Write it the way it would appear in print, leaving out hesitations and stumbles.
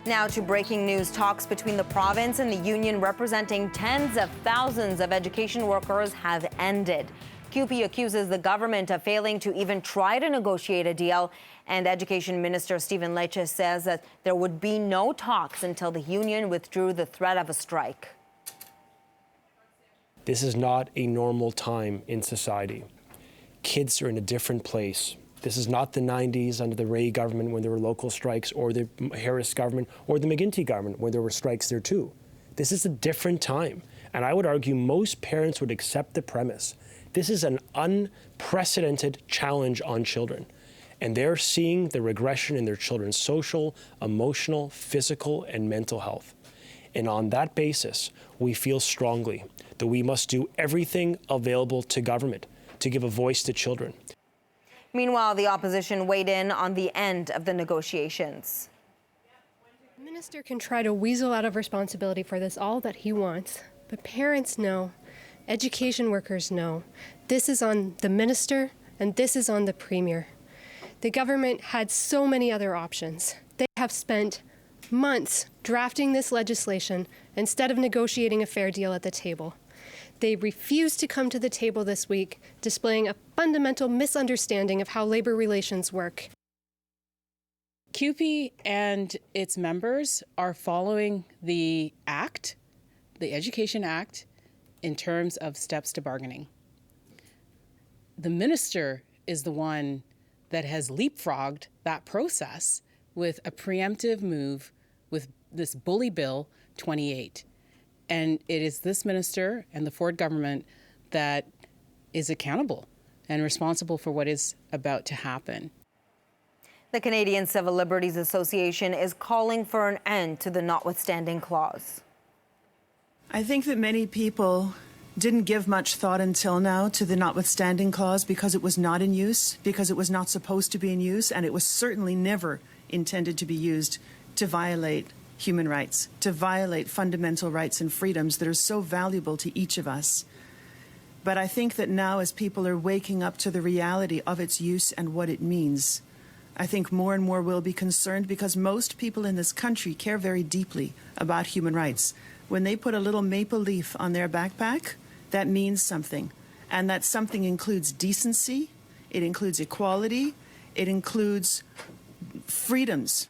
Now to breaking news. Talks between the province and the union representing tens of thousands of education workers have ended. CUPE accuses the government of failing to even try to negotiate a deal. And Education Minister Stephen Lecce says that there would be no talks until the union withdrew the threat of a strike. This is not a normal time in society. Kids are in a different place. This is not the 90s under the Ray government when there were local strikes, or the Harris government, or the McGuinty government when there were strikes there too. This is a different time. And I would argue most parents would accept the premise. This is an unprecedented challenge on children. And they're seeing the regression in their children's social, emotional, physical, and mental health. And on that basis, we feel strongly that we must do everything available to government to give a voice to children. Meanwhile, the opposition weighed in on the end of the negotiations. The minister can try to weasel out of responsibility for this all that he wants, but parents know, education workers know, this is on the minister and this is on the premier. The government had so many other options. They have spent months drafting this legislation instead of negotiating a fair deal at the table. They refused to come to the table this week, displaying a fundamental misunderstanding of how labor relations work. CUPE and its members are following the Act, the Education Act, in terms of steps to bargaining. The minister is the one that has leapfrogged that process with a preemptive move with this bully bill 28. And it is this minister and the Ford government that is accountable and responsible for what is about to happen. The Canadian Civil Liberties Association is calling for an end to the notwithstanding clause. I think that many people didn't give much thought until now to the notwithstanding clause because it was not in use, because it was not supposed to be in use, and it was certainly never intended to be used to violate human rights, to violate fundamental rights and freedoms that are so valuable to each of us. But I think that now, as people are waking up to the reality of its use and what it means, I think more and more will be concerned, because most people in this country care very deeply about human rights. When they put a little maple leaf on their backpack, that means something. And that something includes decency, it includes equality, it includes freedoms.